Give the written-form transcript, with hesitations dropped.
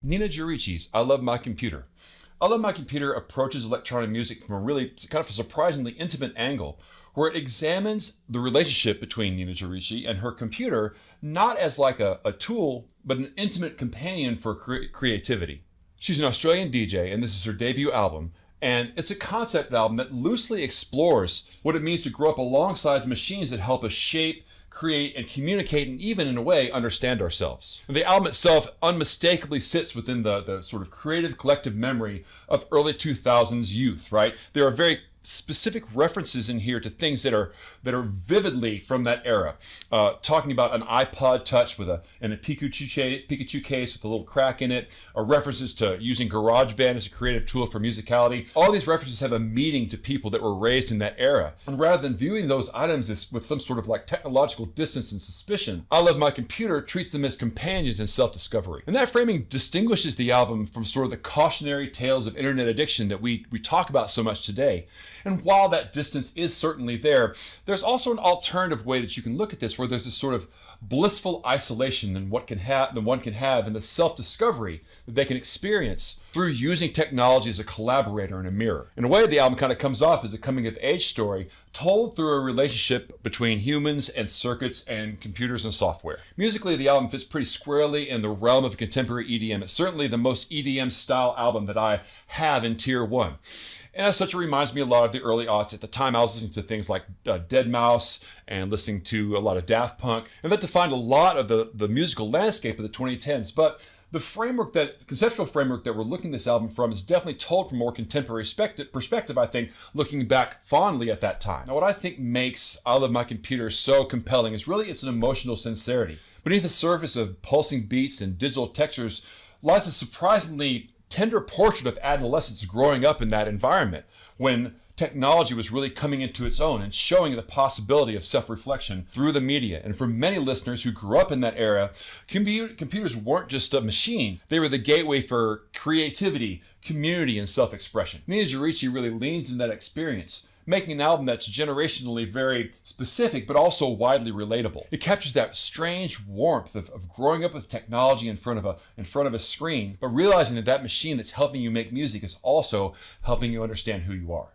Ninajirichi's I Love My Computer. I Love My Computer approaches electronic music from a really kind of a surprisingly intimate angle, where it examines the relationship between Ninajirichi and her computer not as like a tool, but an intimate companion for creativity. She's an Australian DJ, and this is her debut album, and it's a concept album that loosely explores what it means to grow up alongside machines that help us shape, create, and communicate, and even, in a way, understand ourselves. The album itself unmistakably sits within the sort of creative collective memory of early 2000s youth, right? There are very specific references in here to things that are vividly from that era. Talking about an iPod Touch and a Pikachu case with a little crack in it, references to using GarageBand as a creative tool for musicality. All these references have a meaning to people that were raised in that era. And rather than viewing those items as with some sort of like technological distance and suspicion, I Love My Computer treats them as companions in self-discovery. And that framing distinguishes the album from sort of the cautionary tales of internet addiction that we talk about so much today. And while that distance is certainly there, there's also an alternative way that you can look at this, where there's this sort of blissful isolation that one can have and the self-discovery that they can experience through using technology as a collaborator and a mirror. In a way, the album kind of comes off as a coming-of-age story told through a relationship between humans and circuits and computers and software. Musically, the album fits pretty squarely in the realm of contemporary EDM. It's certainly the most EDM-style album that I have in Tier 1. And as such, it reminds me a lot of the early aughts. At the time, I was listening to things like Deadmau5 and listening to a lot of Daft Punk, and that defined a lot of the musical landscape of the 2010s. But the conceptual framework that we're looking at this album from is definitely told from a more contemporary perspective, I think, looking back fondly at that time. Now, what I think makes I Love My Computer so compelling is really its an emotional sincerity. Beneath the surface of pulsing beats and digital textures lies a surprisingly tender portrait of adolescence growing up in that environment when technology was really coming into its own and showing the possibility of self-reflection through the media. And for many listeners who grew up in that era, computers weren't just a machine. They were the gateway for creativity, community, and self-expression. Ninajirichi really leans in that experience, making an album that's generationally very specific, but also widely relatable. It captures that strange warmth of growing up with technology in front of a screen, but realizing that machine that's helping you make music is also helping you understand who you are.